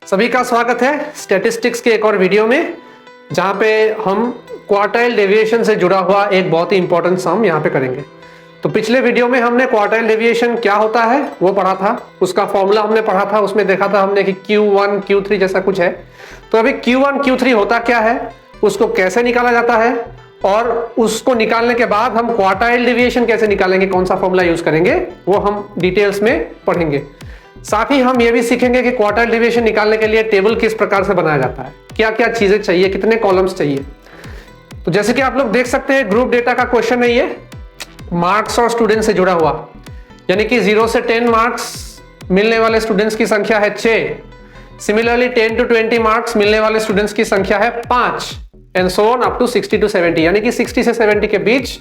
सभी का स्वागत है स्टैटिस्टिक्स के एक और वीडियो में, जहां पे हम क्वार्टाइल डेविएशन से जुड़ा हुआ एक बहुत ही इंपॉर्टेंट सम यहां पे करेंगे। तो पिछले वीडियो में हमने क्वार्टाइल डेविएशन क्या होता है वो पढ़ा था, उसका फॉर्मूला हमने पढ़ा था, उसमें देखा था हमने कि Q1 Q3 जैसा कुछ है। तो अभी Q1 Q3 होता क्या है, उसको कैसे निकाला जाता है और उसको निकालने के बाद हम क्वार्टाइल डेविएशन कैसे निकालेंगे, कौन सा फॉर्मूला यूज करेंगे, वो हम डिटेल्स में पढ़ेंगे। साथ ही हम ये भी सीखेंगे कि क्वार्टाइल डेविएशन निकालने के लिए टेबल किस प्रकार से बनाया जाता है, क्या क्या चीजें चाहिए, कितने कॉलम्स चाहिए। तो जैसे कि आप लोग देख सकते हैं ग्रुप डेटा का क्वेश्चन है ये, मार्क्स और स्टूडेंट से जुड़ा हुआ, यानी कि 0 से 10 मार्क्स मिलने वाले स्टूडेंट्स की संख्या है 6। सिमिलरली 10 to 20 मार्क्स मिलने वाले स्टूडेंट्स की संख्या है 5 and so on up to 60 to 70, यानी कि 60 से 70 के बीच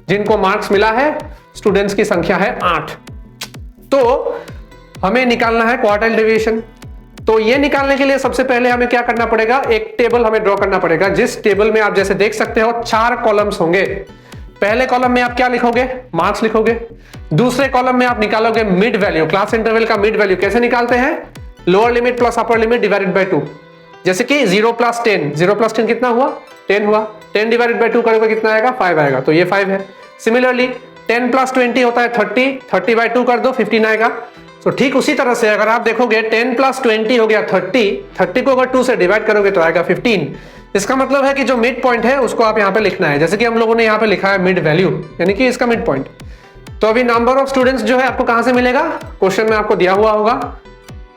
जिनको मार्क्स मिला है स्टूडेंट्स की संख्या है 8। तो हमें निकालना है क्वार्टाइल डेविएशन। तो ये निकालने के लिए सबसे पहले हमें क्या करना पड़ेगा, एक टेबल हमें ड्रॉ करना पड़ेगा, जिस टेबल में आप जैसे देख सकते हो 4 कॉलम्स होंगे। पहले कॉलम में आप क्या लिखोगे, मार्क्स लिखोगे। दूसरे कॉलम में आप निकालोगे मिड वैल्यू, क्लास इंटरवल का मिड वैल्यू कैसे निकालते हैं, lower limit plus upper limit divided by 2। जैसे कि 0 + 10, 0 + 10 कितना हुआ, 10 हुआ, 10 डिवाइडेड बाय 2 करोगे कितना आएगा, 5 आएगा, तो ये 5 है। सिमिलरली 10 + 20 होता है 30, 30 बाय 2 कर दो 15 आएगा। तो ठीक उसी तरह से अगर आप देखोगे 10 + 20 हो गया 30, 30 को अगर 2 से डिवाइड करोगे तो आएगा 15। इसका मतलब है कि जो मिड पॉइंट है उसको आप यहाँ पे लिखना है, जैसे कि हम लोगों ने यहाँ पे लिखा है मिड वैल्यू, यानी कि इसका मिड पॉइंट। तो अभी नंबर ऑफ स्टूडेंट्स जो है आपको कहां से मिलेगा, क्वेश्चन में आपको दिया हुआ होगा,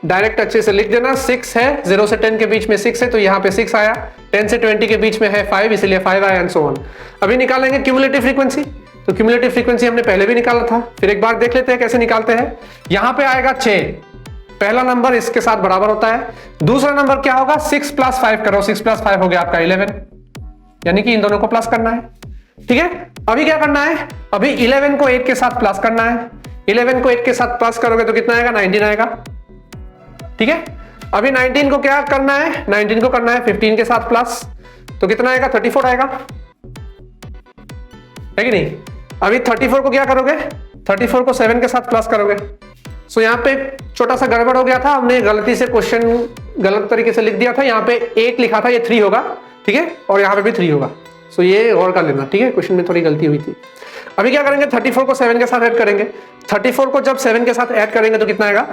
डायरेक्ट अच्छे से लिख देना। 6 है, 0 से 10 के बीच में 6 है तो यहाँ पे 6 आया, 10 से 20 के बीच में है 5 इसलिए 5 आया एंड सो ऑन। अभी निकालेंगे क्यूमुलेटिव फ्रीक्वेंसी। तो क्यूमुलेटिव फ्रीक्वेंसी हमने पहले भी निकाला था, फिर एक बार देख लेते हैं कैसे निकालते हैं। यहां पे आएगा 6, पहला नंबर इसके साथ बराबर होता है। दूसरा नंबर क्या होगा, 6 + 5 करो, 6 + 5 हो गया आपका 11, यानी कि इन दोनों को प्लस करना है। ठीक है, अभी क्या करना है, अभी 11 को 8 के साथ प्लस करना है। 11 को 8 के साथ प्लस करोगे तो कितना आएगा, 19 आएगा। ठीक है, अभी 19 को क्या करना है, 19 को करना है 15 के साथ प्लस, तो कितना आएगा, 34 आएगा, है कि नहीं। अभी 34 को क्या करोगे, 34 को 7 के साथ प्लस करोगे। सो यहाँ पे छोटा सा गड़बड़ हो गया था, हमने गलती से क्वेश्चन गलत तरीके से लिख दिया था, यहाँ पे 8 लिखा था, ये 3 होगा। ठीक है, और यहाँ पे भी 3 होगा। सो ये गौर कर लेना, ठीक है, क्वेश्चन में थोड़ी गलती हुई थी। अभी क्या करेंगे, 34 को 7 के साथ ऐड करेंगे। 34 को जब 7 के साथ ऐड करेंगे तो कितना आएगा,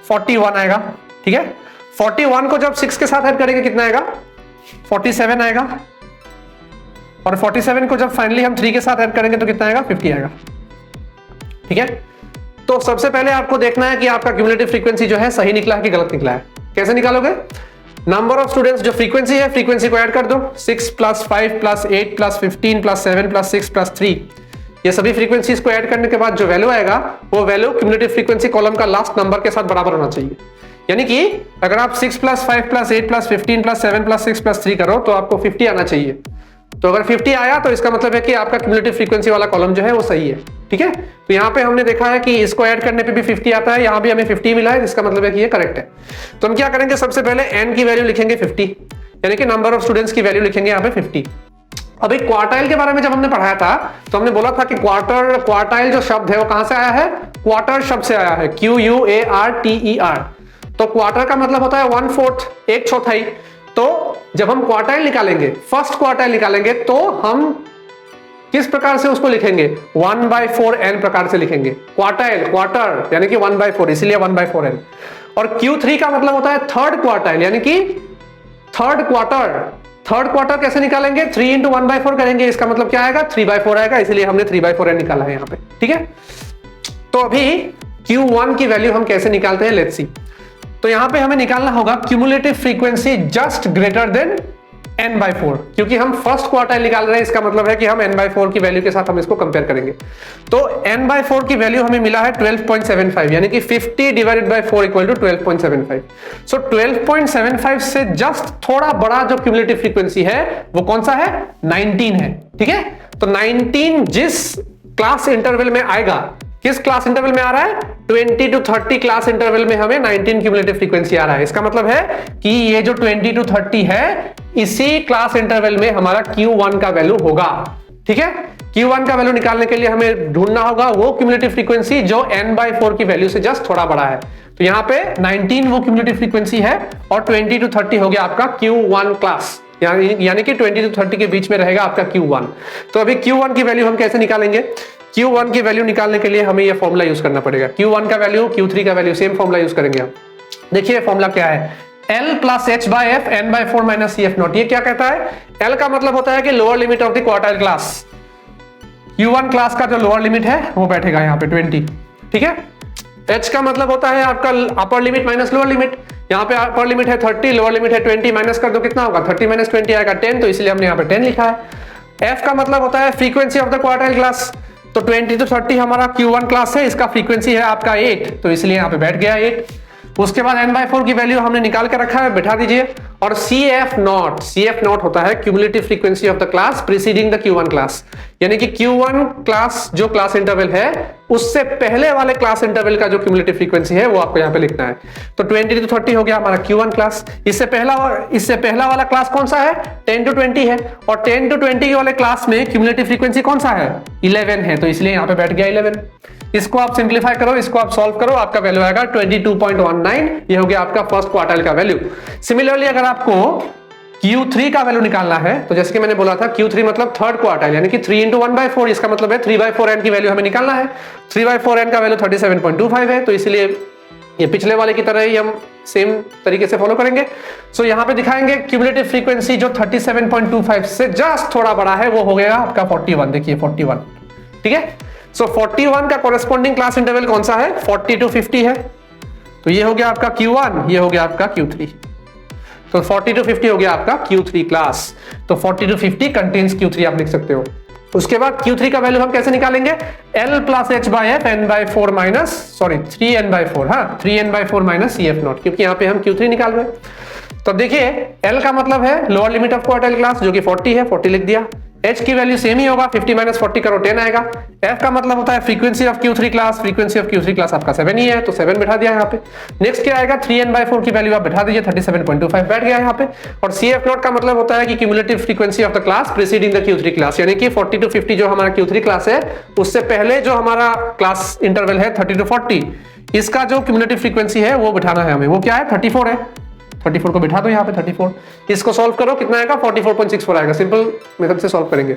41 आएगा। ठीक है, 41 को जब 6 के साथ ऐड करेंगे कितना आएगा, 47 आएगा। और 47 को जब फाइनली हम 3 के साथ ऐड करेंगे तो कितना आएगा, 50 आएगा। ठीक है, तो सबसे पहले आपको देखना है कि आपका क्यूमुलेटिव फ्रीक्वेंसी जो है सही निकला है कि गलत निकला है। कैसे निकालोगे, नंबर ऑफ स्टूडेंट्स जो फ्रीक्वेंसी है, फ्रीक्वेंसी को ऐड कर दो, 6 + 5 + 8 + 15 + 7 + 6 + 3। ये सभी फ्रीक्वेंसीज को ऐड करने के बाद जो वैल्यू आएगा वो वैल्यू क्यूमुलेटिव फ्रीक्वेंसी कॉलम का लास्ट नंबर के साथ बराबर होना चाहिए। यानी कि अगर आप 6 + 5 + 8 + 15 + 7 + 6 + 3 करो तो आपको 50 आना चाहिए। तो अगर 50 आया तो इसका मतलब है कि आपका क्यूमुलेटिव फ्रीक्वेंसी वाला कॉलम जो है वो सही है। ठीक है, तो यहाँ पे हमने देखा है कि इसको ऐड करने पे भी 50 आता है, यहाँ भी हमें 50 मिला है, इसका मतलब है कि ये करेक्ट है। तो हम क्या करेंगे, सबसे पहले n की वैल्यू लिखेंगे 50, यानी कि नंबर ऑफ स्टूडेंट्स की वैल्यू लिखेंगे यहाँ पे 50। अभी क्वार्टाइल के बारे में जब हमने पढ़ाया था तो हमने बोला था कि क्वार्टाइल जो शब्द है वो कहां से आया है, क्वार्टर शब्द से आया है, QUARTER। तो क्वार्टर का मतलब होता है 1/4, एक चौथाई। तो जब हम क्वार्टाइल निकालेंगे, फर्स्ट क्वार्टाइल निकालेंगे, तो हम किस प्रकार से उसको लिखेंगे, 1/4n प्रकार से लिखेंगे। क्वार्टाइल, क्वार्टर यानी कि 1/4, इसलिए 1/4n। और Q3 का मतलब होता है थर्ड क्वार्टाइल, यानी कि थर्ड क्वार्टर। थर्ड क्वार्टर कैसे निकालेंगे, 3 × 1/4 करेंगे, इसका मतलब क्या आएगा, 3/4 आएगा, इसलिए हमने 3/4n निकाला है यहाँ पे। ठीक है, तो अभी Q1 की वैल्यू हम कैसे निकालते हैं, लेट्स सी। तो यहां पे हमें निकालना होगा cumulative frequency just greater than n/4, क्योंकि हम फर्स्ट क्वार्टाइल निकाल रहे हैं, इसका मतलब है कि हम n/4 की वैल्यू के साथ हम इसको कंपेयर करेंगे। तो n/4 की वैल्यू हमें मिला है 12.75, यानी कि 50 / 4 = 12.75। सो 12.75 से जस्ट थोड़ा बड़ा जो क्यूमुलेटिव फ्रीक्वेंसी है वो कौन सा है, 19 है। ठीक है, तो 19 जिस क्लास इंटरवल में आएगा, किस क्लास इंटरवल में आ रहा है, 20 to 30 क्लास इंटरवल में हमें 19 क्यूमुलेटिव फ्रीक्वेंसी आ रहा है। इसका मतलब है कि ये जो 20 to 30 है, इसी क्लास इंटरवल में हमारा Q1 का वैल्यू होगा। ठीक है, Q1 का वैल्यू निकालने के लिए हमें ढूंढना होगा वो क्यूमुलेटिव फ्रीक्वेंसी जो n/4 की वैल्यू से जस्ट थोड़ा बड़ा है। तो यहाँ पे 19 वो क्यूमुलेटिव फ्रीक्वेंसी है और 20 to 30 हो गया आपका Q1 क्लास, यानी कि 20 to 30 के बीच में रहेगा आपका Q1। तो अभी Q1 की वैल्यू हम कैसे निकालेंगे? Q1 की वैल्यू निकालने के लिए हमें ये फॉर्मूला यूज करना पड़ेगा। Q1 का वैल्यू, Q3 का वैल्यू, सेम फॉर्मूला यूज करेंगे हम। देखिए फॉर्मूला क्या है, L plus h/f n/4 minus CF0। ये क्या कहता है? L का मतलब होता है कि lower limit of the quartile class. Q1 class का जो लोअर लिमिट है वो बैठेगा यहाँ पे 20, ठीक है। H का मतलब होता है आपका upper limit minus lower limit. यहाँ पे अपर लिमिट है 30, लोअर लिमिट है 20, माइनस कर दो कितना होगा? 30 माइनस 20 आएगा 10, तो इसलिए हमने यहाँ पे 10 लिखा है। F का मतलब होता है frequency of the quartile class. तो 20 to 30 हमारा Q1 क्लास है, इसका फ्रीक्वेंसी है आपका 8, तो इसलिए यहाँ पे बैठ गया 8। उसके बाद n/4 की वैल्यू हमने निकाल के रखा है, बैठा दीजिए। और CF0 होता है cumulative frequency of the class preceding the Q1 class, यानी कि Q1 क्लास जो क्लास इंटरवल है उससे पहले वाले क्लास इंटरवल का जो क्यूमुलेटिव फ्रीक्वेंसी है वो आपको यहाँ पे लिखना है। तो 20 to 30 हो गया हमारा Q1 क्लास। इससे पहला वाला क्लास कौन सा है? 10 to 20 है, और 10 to 20 वाले क्लास में क्यूमुलेटिव फ्रीक्वेंसी कौन सा है? 11 है, तो इसलिए यहाँ पे बैठ गया 11। इसको आप सिंप्लीफाई करो, इसको आप सॉल्व करो, आपका वैल्यू आएगा 22.19। ये हो गया आपका फर्स्ट क्वार्टाइल का वैल्यू। सिमिलरली अगर आपको Q3 का वैल्यू निकालना है, तो जैसे कि मैंने बोला था Q3 मतलब थर्ड क्वार्टाइल, यानी कि 3 into 1/4, इसका मतलब है 3/4n की वैल्यू हमें निकालना है। 3/4n का वैल्यू 37.25 है, तो इसलिए ये पिछले वाले की तरह ही हम सेम तरीके से फॉलो करेंगे। सो यहाँ पे दिखाएंगे क्यूमुलेटिव फ्रीक्वेंसी जो 37.25 से जस्ट थोड़ा बड़ा है, वो हो गया आपका 41। देखिए 41, ठीक है। सो 41 का कोरेस्पॉन्डिंग क्लास इंटरवल कौन सा है? 40 to 50 है, तो ये हो गया आपका Q1, ये हो गया आपका Q3। तो 40 to 50 हो गया आपका Q3 क्लास। तो 40 to 50 कंटेन्स Q3 आप लिख सकते हो। उसके बाद Q3 का वैल्यू हम कैसे निकालेंगे? L plus h/f n/4 minus 3n/4, हाँ 3n/4 माइनस CF0, क्योंकि यहाँ पे हम Q3 निकाल रहे हैं। तो देखिए L का मतलब है lower limit of quartile class जो कि 40 है, 40 लिख दिया। H की वैल्यू सेम ही होगा, 50 माइनस 40 करो 10 आएगा। F का मतलब होता है frequency of Q3 class, frequency of Q3 class आपका 7 ही है, तो 7 बैठा दिया यहाँ पे। नेक्स्ट क्या आएगा? 3n/4 की वैल्यू आप बैठा दीजिए, 37.25 बैठ गया यहाँ पे। और CF0 का मतलब होता है कि cumulative frequency of the class preceding the Q3 class, यानी कि 40 to 50 जो हमारा Q3 क्लास है उससे पहले जो हमारा क्लास इंटरवल है 30 to 40, इसका जो क्यूमुलेटिव फ्रीक्वेंसी है वो बिठाना है हमें। वो क्या है? 34 है। 34 को बिठा दो यहाँ पे 34। इसको सॉल्व करो, कितना आएगा? 44.64 आएगा। सिंपल मेथड से सॉल्व करेंगे।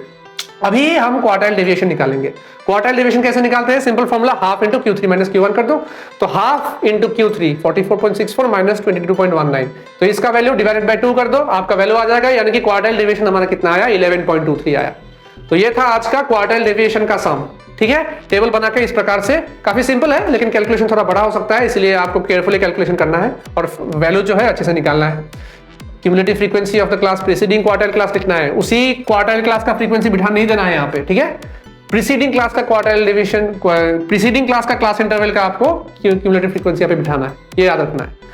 अभी हम क्वार्टाइल डेविएशन निकालेंगे। क्वार्टाइल डेविएशन कैसे निकालते हैं? Simple formula half into Q3 minus Q1 कर दो। तो हाफ इंटू Q3 44.64 माइनस 22.19, तो इसका वैल्यू डिवाइडेड बाय 2 कर दो, आपका वैल्यू आ जाएगा, यानी कि क्वार्टाइल डेविएशन हमारा कितना आया? 11.23 आया। तो ये था आज का क्वार्टाइल डेविएशन का सम, ठीक है। टेबल बना के इस प्रकार से, काफी सिंपल है लेकिन कैलकुलेशन थोड़ा बड़ा हो सकता है, इसलिए आपको केयरफुली कैलकुलेशन करना है और वैल्यू जो है अच्छे से निकालना है। Cumulative frequency of the class preceding quartile class लिखना है, उसी क्वार्टाइल क्लास का फ्रीक्वेंसी बिठा नहीं देना है यहाँ पे, ठीक है। प्रीसीडिंग क्लास का क्वार्टाइल डेविएशन, प्रीसीडिंग क्लास का क्लास इंटरवल का आपको क्यूमुलेटिव फ्रीक्वेंसी यहाँ पे बिठाना है, ये याद रखना है।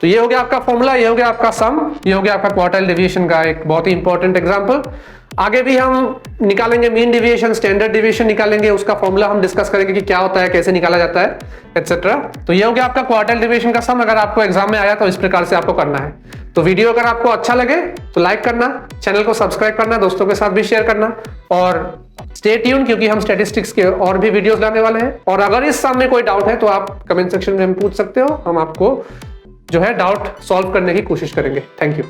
तो ये हो गया आपका फॉर्मूला, ये हो गया आपका सम, ये हो गया आपका क्वार्टाइल डेविएशन का एक बहुत ही इंपॉर्टेंट एग्जांपल। आगे भी हम निकालेंगे मीन डेविएशन, स्टैंडर्ड डेविएशन निकालेंगे, उसका फॉर्मूला हम डिस्कस करेंगे कि क्या होता है, कैसे निकाला जाता है, एटसेट्रा। तो ये हो गया आपका क्वार्टाइल डेविएशन का सम। अगर आपको एग्जाम में आया तो इस प्रकार से आपको करना है। तो वीडियो अगर आपको अच्छा लगे तो लाइक करना, चैनल को सब्सक्राइब करना, दोस्तों के साथ भी शेयर करना और स्टे ट्यून, क्योंकि हम स्टैटिस्टिक्स के और भी वीडियोस लाने वाले हैं। और अगर इस सम में कोई डाउट है तो आप कमेंट सेक्शन में पूछ सकते हो, हम आपको जो है डाउट सॉल्व करने की कोशिश करेंगे। Thank you.